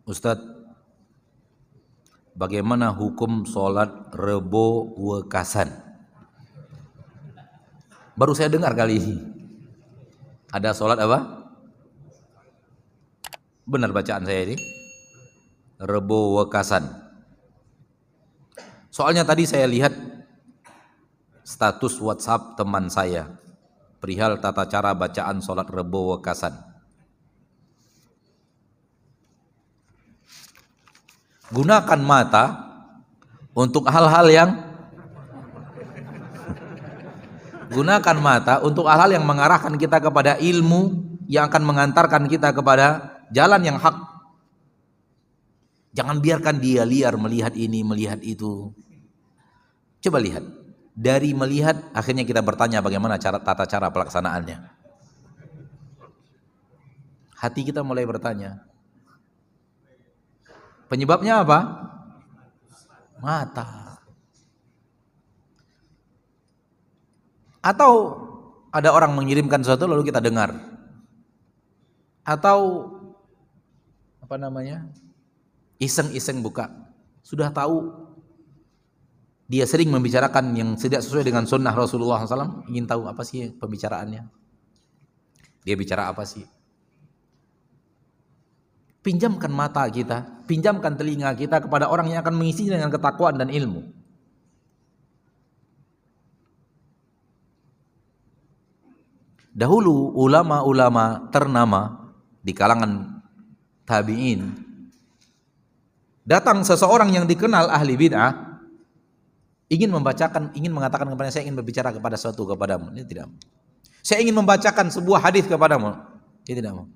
Ustadz, bagaimana hukum sholat rebo wekasan? Baru saya dengar kali ini. Ada sholat apa? Benar bacaan saya ini? Rebo wekasan. Soalnya tadi saya lihat status WhatsApp teman saya perihal tata cara bacaan sholat rebo wekasan. Gunakan mata untuk hal-hal yang mengarahkan kita kepada ilmu yang akan mengantarkan kita kepada jalan yang hak. Jangan biarkan dia liar melihat ini, melihat itu. Coba lihat. Dari melihat akhirnya kita bertanya bagaimana tata cara pelaksanaannya. Hati kita mulai bertanya. Penyebabnya apa? Mata. Atau ada orang mengirimkan sesuatu lalu kita dengar. Atau iseng-iseng buka. Sudah tahu dia sering membicarakan yang tidak sesuai dengan sunnah Rasulullah SAW. Ingin tahu apa sih pembicaraannya. Dia bicara apa sih? Pinjamkan mata kita, pinjamkan telinga kita kepada orang yang akan mengisinya dengan ketakwaan dan ilmu. Dahulu ulama-ulama ternama di kalangan tabi'in, datang seseorang yang dikenal ahli bid'ah, ingin mengatakan kepada saya ingin berbicara kepada sesuatu kepadamu. Dia tidak mau. Saya ingin membacakan sebuah hadis kepadamu. Dia tidak mau.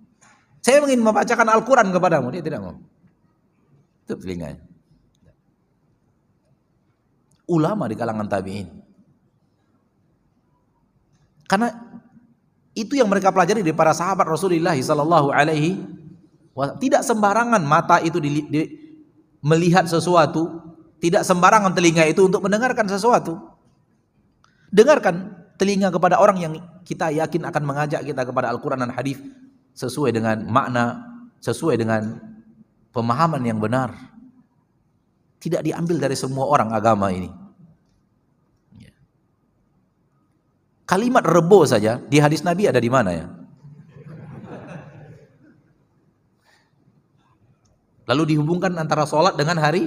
Saya ingin membacakan Al-Quran kepadamu. Dia tidak mau. Itu telinganya. Ulama di kalangan tabi'in. Karena itu yang mereka pelajari dari para sahabat Rasulullah sallallahu alaihi wasallam. Tidak sembarangan mata itu melihat sesuatu, tidak sembarangan telinga itu untuk mendengarkan sesuatu. Dengarkan telinga kepada orang yang kita yakin akan mengajak kita kepada Al-Quran dan hadis sesuai dengan makna, sesuai dengan pemahaman yang benar. Tidak diambil dari semua orang agama ini. Kalimat rebo saja di hadis Nabi ada di mana ya? Lalu dihubungkan antara sholat dengan hari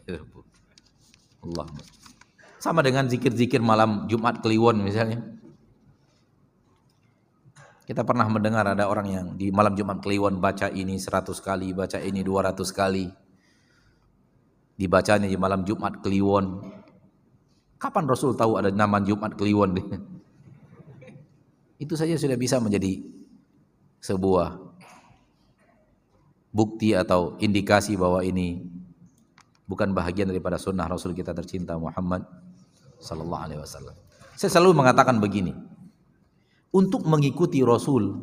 Rebo. Allah. Sama dengan zikir-zikir malam Jumat Kliwon misalnya. Kita pernah mendengar ada orang yang di malam Jumat Kliwon baca ini 100 kali, baca ini 200 kali. Dibacanya di malam Jumat Kliwon. Kapan Rasul tahu ada nama Jumat Kliwon? Itu saja sudah bisa menjadi sebuah bukti atau indikasi bahwa ini bukan bahagian daripada sunnah Rasul kita tercinta Muhammad sallallahu alaihi wasallam. Saya selalu mengatakan begini. Untuk mengikuti Rasul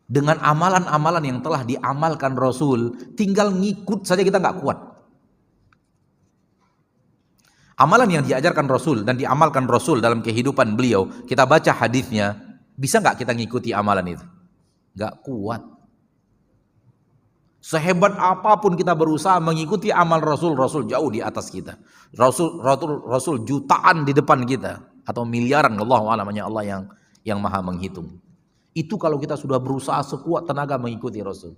dengan amalan-amalan yang telah diamalkan Rasul, tinggal ngikut saja kita nggak kuat. Amalan yang diajarkan Rasul dan diamalkan Rasul dalam kehidupan beliau, kita baca hadisnya, bisa nggak kita ngikuti amalan itu? Nggak kuat. Sehebat apapun kita berusaha mengikuti amal Rasul, Rasul jauh di atas kita. Rasul jutaan di depan kita atau miliaran, Allahu a'lam, hanya Allah yang maha menghitung. Itu kalau kita sudah berusaha sekuat tenaga mengikuti Rasul.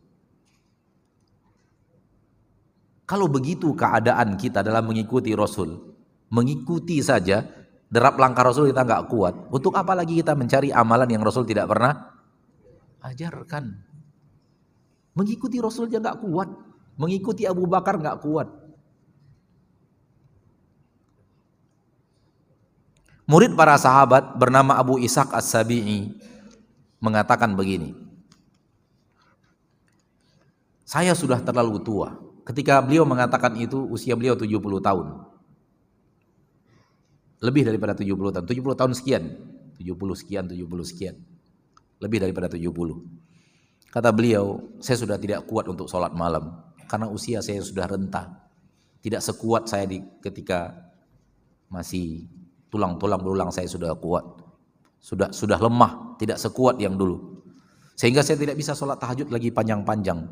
Kalau begitu keadaan kita dalam mengikuti Rasul, mengikuti saja derap langkah Rasul kita nggak kuat. Untuk apa lagi kita mencari amalan yang Rasul tidak pernah ajarkan? Mengikuti Rasul aja nggak kuat, mengikuti Abu Bakar nggak kuat. Murid para sahabat bernama Abu Ishaq As-Sabi'i mengatakan begini. Saya sudah terlalu tua. Ketika beliau mengatakan itu usia beliau 70 tahun. Lebih daripada 70 tahun. 70 tahun sekian. 70 sekian. Lebih daripada 70. Kata beliau, saya sudah tidak kuat untuk sholat malam. Karena usia saya sudah renta. Tidak sekuat saya ketika masih tulang-tulang berulang saya sudah kuat. Sudah lemah, tidak sekuat yang dulu. Sehingga saya tidak bisa sholat tahajud lagi panjang-panjang.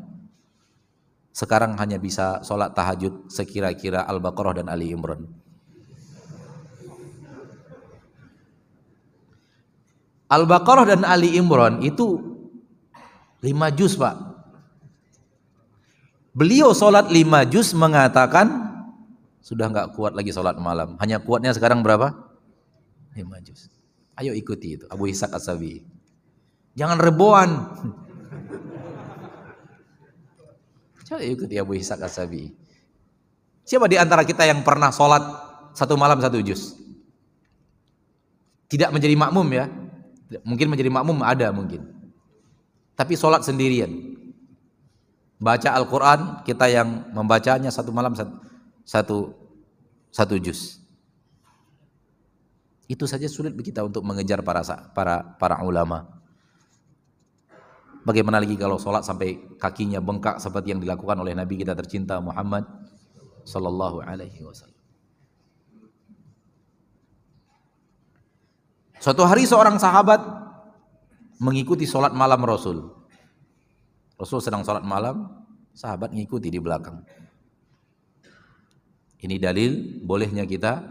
Sekarang hanya bisa sholat tahajud sekira-kira Al-Baqarah dan Ali Imran. Al-Baqarah dan Ali Imran itu 5 juz, Pak. Beliau sholat 5 juz mengatakan sudah nggak kuat lagi sholat malam. Hanya kuatnya sekarang berapa? 5 juz. Ayo ikuti itu, Abu Ishaq As-Sabi'i. Jangan reboan. Coba ikuti Abu Ishaq As-Sabi'i. Siapa di antara kita yang pernah sholat 1 malam 1 juz? Tidak menjadi makmum ya. Mungkin menjadi makmum ada mungkin. Tapi sholat sendirian. Baca Al-Quran, kita yang membacanya 1 malam 1 juz. Itu saja sulit bagi kita untuk mengejar para ulama. Bagaimana lagi kalau sholat sampai kakinya bengkak seperti yang dilakukan oleh Nabi kita tercinta Muhammad sallallahu alaihi wasallam. Suatu hari seorang sahabat mengikuti sholat malam Rasul. Rasul sedang sholat malam, sahabat mengikuti di belakang. Ini dalil bolehnya kita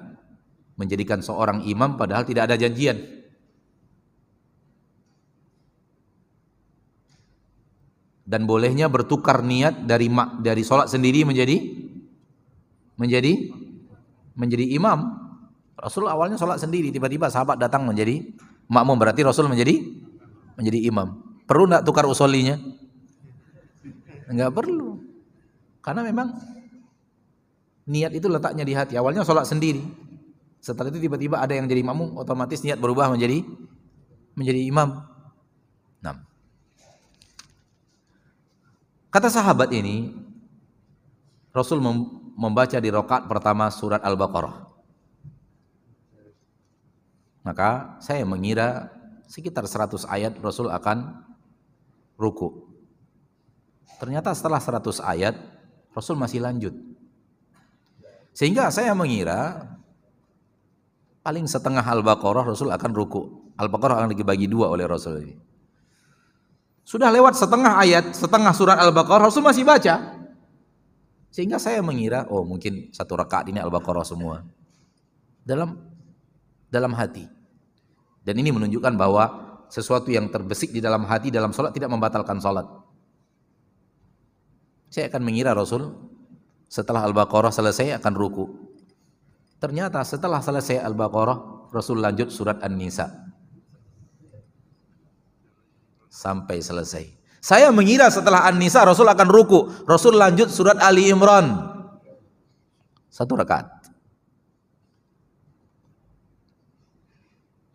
menjadikan seorang imam padahal tidak ada janjian. Dan bolehnya bertukar niat dari sholat sendiri menjadi imam. Rasul awalnya sholat sendiri, tiba-tiba sahabat datang menjadi makmum, berarti Rasul menjadi imam. Perlu enggak tukar usolinya? Enggak perlu. Karena memang niat itu letaknya di hati. Awalnya sholat sendiri. Setelah itu tiba-tiba ada yang jadi makmum, otomatis niat berubah menjadi imam. Nah. Kata sahabat ini, Rasul membaca di rakaat pertama surat Al-Baqarah. Maka saya mengira sekitar 100 ayat Rasul akan ruku. Ternyata setelah 100 ayat Rasul masih lanjut. Sehingga saya mengira paling setengah Al-Baqarah Rasul akan ruku. Al-Baqarah akan dibagi 2 oleh Rasul ini. Sudah lewat setengah ayat, setengah surat Al-Baqarah Rasul masih baca. Sehingga saya mengira, oh mungkin 1 rakaat ini Al-Baqarah semua. Dalam hati. Dan ini menunjukkan bahwa sesuatu yang terbesik di dalam hati dalam sholat tidak membatalkan sholat. Saya akan mengira Rasul setelah Al-Baqarah selesai akan ruku. Ternyata setelah selesai Al-Baqarah Rasul lanjut surat An-Nisa sampai selesai. Saya mengira setelah An-Nisa Rasul akan ruku. Rasul lanjut surat Ali Imran 1 rakaat.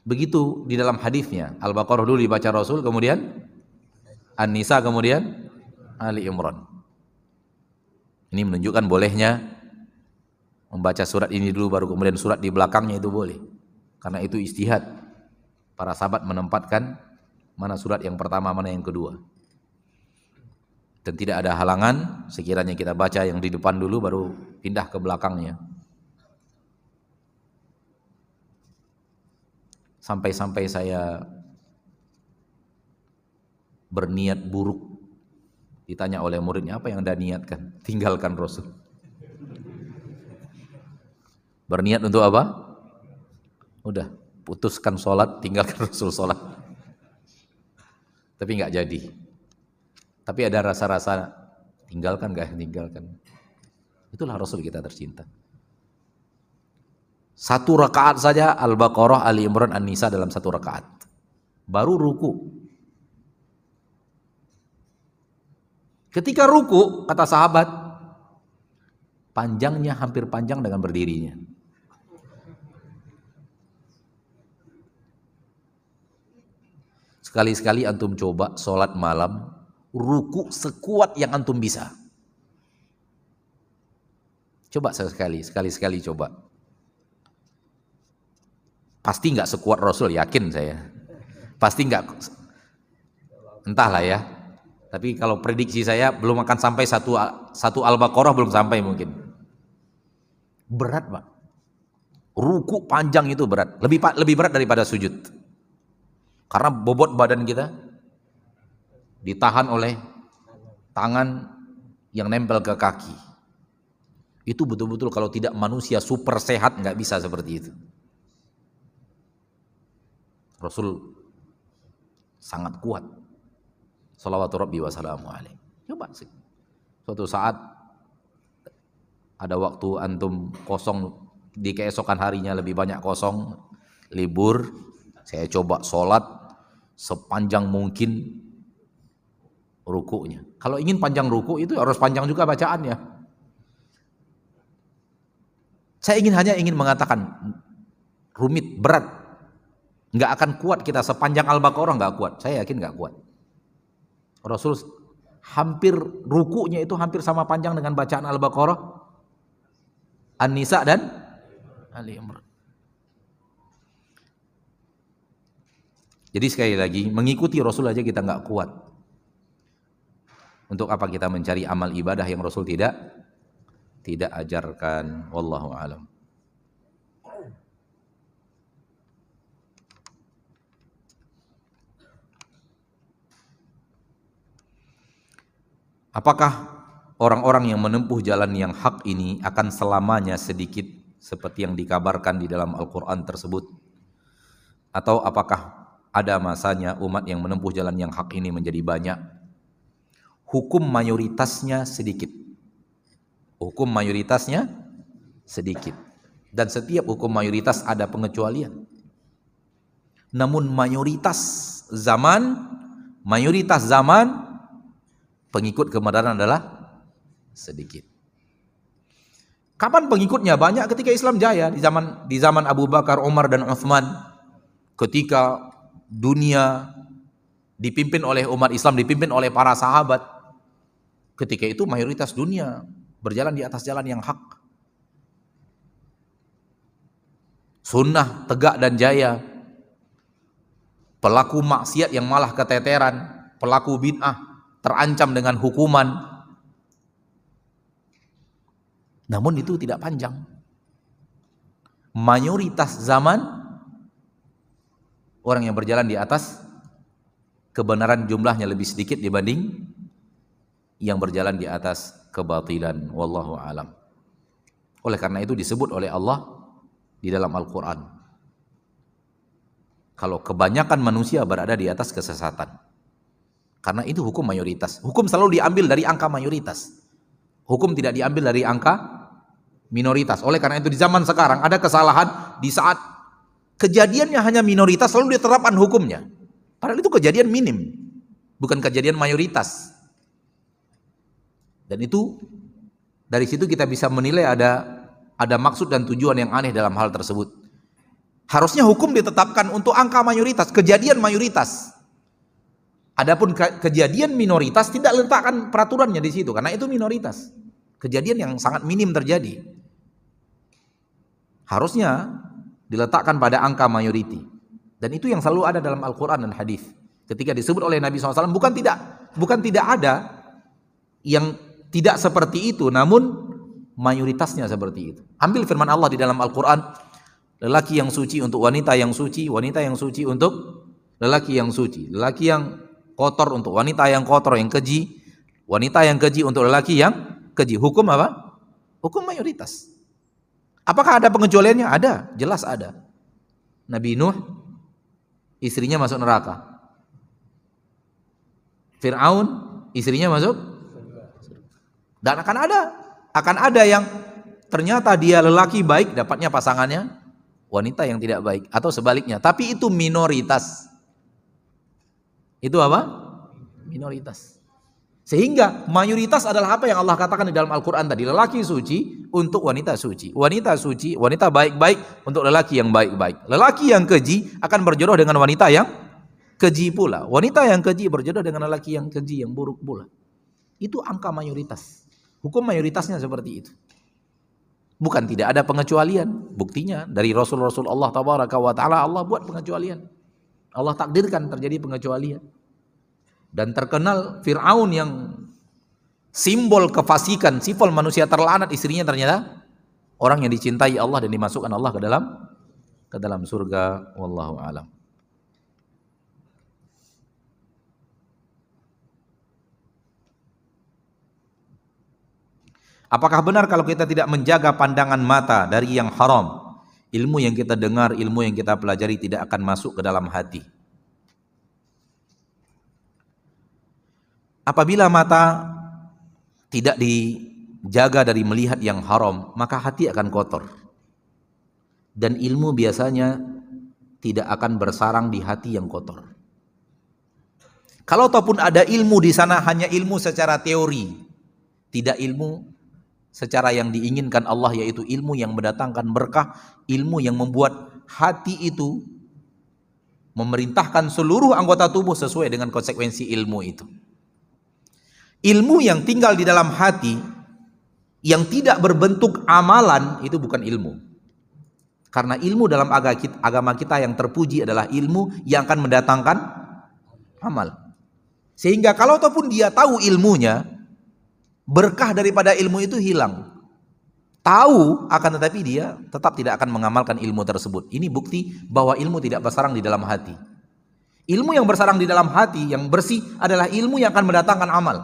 Begitu di dalam hadisnya, Al-Baqarah dulu dibaca Rasul, kemudian An-Nisa, kemudian Ali Imran. Ini menunjukkan bolehnya membaca surat ini dulu baru kemudian surat di belakangnya, itu boleh. Karena itu ijtihad. Para sahabat menempatkan mana surat yang pertama, mana yang kedua. Dan tidak ada halangan sekiranya kita baca yang di depan dulu baru pindah ke belakangnya. Sampai-sampai saya berniat buruk. Ditanya oleh muridnya, apa yang Anda niatkan? Tinggalkan Rasul. Berniat untuk apa? Udah, putuskan sholat, tinggalkan Rasul sholat. Tapi nggak jadi. Tapi ada rasa-rasa tinggalkan nggak? Tinggalkan. Itulah Rasul kita tercinta. 1 rakaat saja Al-Baqarah, Ali Imran, An-Nisa dalam 1 rakaat. Baru ruku. Ketika ruku, kata sahabat, panjangnya hampir panjang dengan berdirinya. Sekali-sekali antum coba sholat malam, ruku sekuat yang antum bisa. Coba sekali-sekali coba. Pasti nggak sekuat Rasul, yakin saya. Pasti nggak, entahlah ya. Tapi kalau prediksi saya belum akan sampai satu Al-Baqarah, belum sampai mungkin. Berat, Pak. Ruku panjang itu berat, lebih berat daripada sujud. Karena bobot badan kita ditahan oleh tangan yang nempel ke kaki. Itu betul-betul kalau tidak manusia super sehat nggak bisa seperti itu. Rasul sangat kuat. Shalawatu Rabbi wa salamu alaihi. Coba sih. Suatu saat ada waktu antum kosong di keesokan harinya lebih banyak kosong, libur, saya coba sholat sepanjang mungkin rukunya. Kalau ingin panjang ruku itu harus panjang juga bacaannya. Saya hanya ingin mengatakan rumit, berat, nggak akan kuat kita sepanjang Al-Baqarah, nggak kuat. Saya yakin nggak kuat. Rasul hampir rukunya itu hampir sama panjang dengan bacaan Al-Baqarah, An-Nisa dan Ali Imran. Jadi sekali lagi mengikuti Rasul aja kita nggak kuat. Untuk apa kita mencari amal ibadah yang Rasul tidak ajarkan? Wallahu a'lam. Apakah orang-orang yang menempuh jalan yang hak ini akan selamanya sedikit seperti yang dikabarkan di dalam Al-Quran tersebut? Atau apakah ada masanya umat yang menempuh jalan yang hak ini menjadi banyak? Hukum mayoritasnya sedikit. Hukum mayoritasnya sedikit. Dan setiap hukum mayoritas ada pengecualian. Namun mayoritas zaman pengikut kebenaran adalah sedikit. Kapan pengikutnya banyak? Ketika Islam jaya di zaman Abu Bakar, Umar dan Utsman. Ketika dunia dipimpin oleh umat Islam, dipimpin oleh para sahabat. Ketika itu mayoritas dunia berjalan di atas jalan yang hak. Sunnah tegak dan jaya. Pelaku maksiat yang malah keteteran, pelaku bid'ah terancam dengan hukuman. Namun itu tidak panjang. Mayoritas zaman orang yang berjalan di atas kebenaran jumlahnya lebih sedikit dibanding yang berjalan di atas kebatilan. Wallahu alam. Oleh karena itu disebut oleh Allah di dalam Al-Quran, kalau kebanyakan manusia berada di atas kesesatan. Karena itu hukum mayoritas. Hukum selalu diambil dari angka mayoritas. Hukum tidak diambil dari angka minoritas. Oleh karena itu di zaman sekarang ada kesalahan di saat kejadiannya hanya minoritas selalu diterapkan hukumnya. Padahal itu kejadian minim, bukan kejadian mayoritas. Dan itu dari situ kita bisa menilai ada maksud dan tujuan yang aneh dalam hal tersebut. Harusnya hukum ditetapkan untuk angka mayoritas, kejadian mayoritas. Adapun kejadian minoritas tidak letakkan peraturannya di situ karena itu minoritas. Kejadian yang sangat minim terjadi. Harusnya diletakkan pada angka mayoriti. Dan itu yang selalu ada dalam Al-Quran dan hadis. Ketika disebut oleh Nabi SAW, bukan tidak ada yang tidak seperti itu, namun mayoritasnya seperti itu. Ambil firman Allah di dalam Al-Quran, lelaki yang suci untuk wanita yang suci, wanita yang suci untuk lelaki yang suci, lelaki yang kotor untuk wanita yang kotor, yang keji, wanita yang keji untuk lelaki yang keji. Hukum apa? Hukum mayoritas. Apakah ada pengecualiannya? Ada, jelas ada. Nabi Nuh, istrinya masuk neraka. Fir'aun, istrinya masuk. Dan akan ada yang ternyata dia lelaki baik, dapatnya pasangannya wanita yang tidak baik, atau sebaliknya. Tapi itu minoritas. Itu apa? Minoritas. Sehingga mayoritas adalah apa yang Allah katakan di dalam Al-Quran tadi. Lelaki suci untuk wanita suci. Wanita suci, wanita baik-baik untuk lelaki yang baik-baik. Lelaki yang keji akan berjodoh dengan wanita yang keji pula. Wanita yang keji berjodoh dengan lelaki yang keji, yang buruk pula. Itu angka mayoritas. Hukum mayoritasnya seperti itu. Bukan tidak ada pengecualian. Buktinya dari Rasul-Rasul Allah Tabaraka wa Ta'ala, Allah buat pengecualian. Allah takdirkan terjadi pengecualian. Dan terkenal Fir'aun yang simbol kefasikan, simbol manusia terlaknat, istrinya ternyata orang yang dicintai Allah dan dimasukkan Allah ke dalam surga. Wallahu a'lam. Apakah benar kalau kita tidak menjaga pandangan mata dari yang haram, ilmu yang kita dengar, ilmu yang kita pelajari tidak akan masuk ke dalam hati? Apabila mata tidak dijaga dari melihat yang haram, maka hati akan kotor. Dan ilmu biasanya tidak akan bersarang di hati yang kotor. Kalau ataupun ada ilmu di sana, hanya ilmu secara teori, tidak ilmu secara yang diinginkan Allah, yaitu ilmu yang mendatangkan berkah, ilmu yang membuat hati itu memerintahkan seluruh anggota tubuh sesuai dengan konsekuensi ilmu itu. Ilmu yang tinggal di dalam hati yang tidak berbentuk amalan itu bukan ilmu. Karena ilmu dalam agama kita yang terpuji adalah ilmu yang akan mendatangkan amal. Sehingga kalau ataupun dia tahu ilmunya, berkah daripada ilmu itu hilang. Tahu, akan tetapi dia tetap tidak akan mengamalkan ilmu tersebut. Ini bukti bahwa ilmu tidak bersarang di dalam hati. Ilmu yang bersarang di dalam hati, yang bersih, adalah ilmu yang akan mendatangkan amal.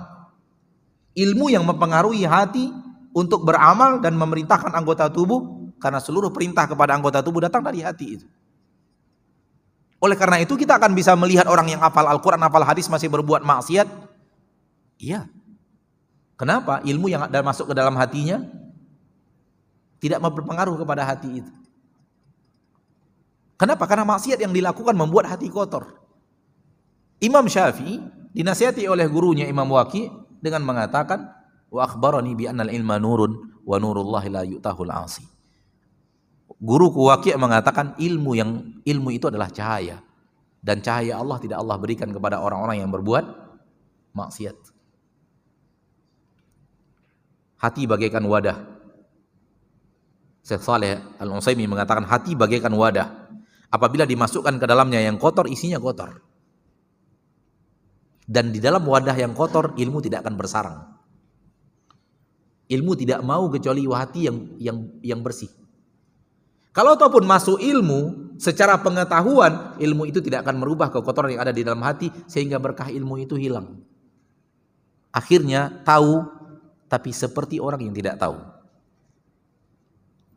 Ilmu yang mempengaruhi hati untuk beramal dan memerintahkan anggota tubuh, karena seluruh perintah kepada anggota tubuh datang dari hati itu. Oleh karena itu kita akan bisa melihat orang yang hafal Al-Quran, hafal hadis masih berbuat maksiat. Iya. Kenapa? Ilmu yang ada masuk ke dalam hatinya tidak berpengaruh kepada hati itu. Kenapa? Karena maksiat yang dilakukan membuat hati kotor. Imam Syafi'i dinasihati oleh gurunya Imam Waqi dengan mengatakan, wa akhbarani bi annal ilma nurun wa nurullahi la yu'tahul 'asi. Guruku Waqi mengatakan ilmu itu adalah cahaya, dan cahaya Allah tidak Allah berikan kepada orang-orang yang berbuat maksiat. Hati bagaikan wadah. Syekh Saleh Al-Utsaimin mengatakan hati bagaikan wadah. Apabila dimasukkan ke dalamnya yang kotor, isinya kotor. Dan di dalam wadah yang kotor, ilmu tidak akan bersarang. Ilmu tidak mau kecuali hati yang bersih. Kalau ataupun masuk ilmu secara pengetahuan, ilmu itu tidak akan merubah kekotoran yang ada di dalam hati, sehingga berkah ilmu itu hilang. Akhirnya tahu, tapi seperti orang yang tidak tahu.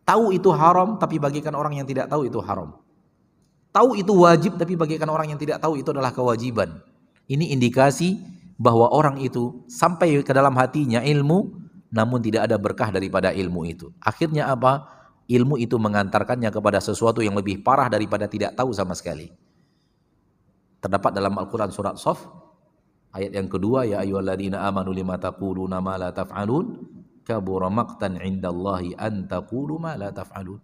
Tahu itu haram, tapi bagaikan orang yang tidak tahu itu haram. Tahu itu wajib, tapi bagaikan orang yang tidak tahu itu adalah kewajiban. Ini indikasi bahwa orang itu sampai ke dalam hatinya ilmu, namun tidak ada berkah daripada ilmu itu. Akhirnya apa? Ilmu itu mengantarkannya kepada sesuatu yang lebih parah daripada tidak tahu sama sekali. Terdapat dalam Al-Quran surat Shaf, ayat yang kedua, ya ayyuhalladzina amanu lima taquluna ma la taf'alun kabura maqtan 'indallahi an taqulu ma la taf'alun.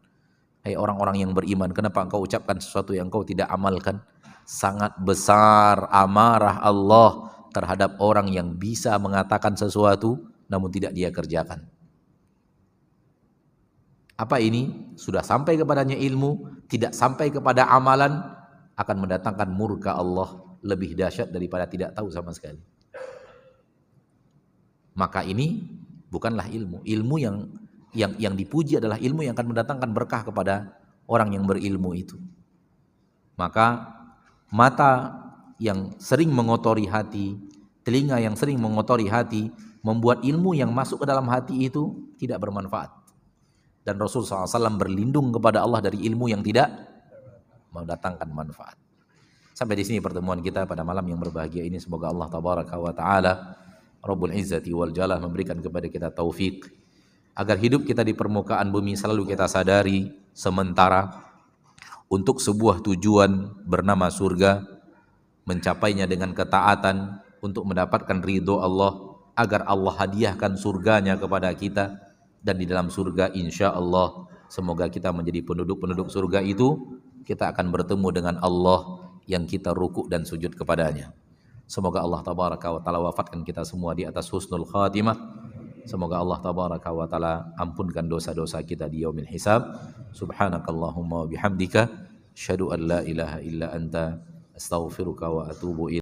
Hai orang-orang yang beriman, kenapa engkau ucapkan sesuatu yang engkau tidak amalkan? Sangat besar amarah Allah terhadap orang yang bisa mengatakan sesuatu namun tidak dia kerjakan. Apa ini? Sudah sampai kepadanya ilmu, tidak sampai kepada amalan, akan mendatangkan murka Allah lebih dahsyat daripada tidak tahu sama sekali. Maka ini bukanlah ilmu. Ilmu yang dipuji adalah ilmu yang akan mendatangkan berkah kepada orang yang berilmu itu. Maka mata yang sering mengotori hati, telinga yang sering mengotori hati, membuat ilmu yang masuk ke dalam hati itu tidak bermanfaat. Dan Rasulullah SAW berlindung kepada Allah dari ilmu yang tidak mendatangkan manfaat. Sampai di sini pertemuan kita pada malam yang berbahagia ini. Semoga Allah Tabaraka wa Ta'ala Rabbul Izzati wal Jalal memberikan kepada kita taufik agar hidup kita di permukaan bumi selalu kita sadari sementara untuk sebuah tujuan bernama surga, mencapainya dengan ketaatan untuk mendapatkan ridho Allah, agar Allah hadiahkan surganya kepada kita. Dan di dalam surga insya Allah semoga kita menjadi penduduk-penduduk surga itu, kita akan bertemu dengan Allah yang kita rukuk dan sujud kepadanya. Semoga Allah Tabaraka wa Ta'ala wafatkan kita semua di atas husnul khatimah. Semoga Allah Tabaraka wa Ta'ala ampunkan dosa-dosa kita di yaumil hisab. Subhanakallahumma wa bihamdika asyhadu an la ilaha illa anta astaghfiruka wa atubu ilaik.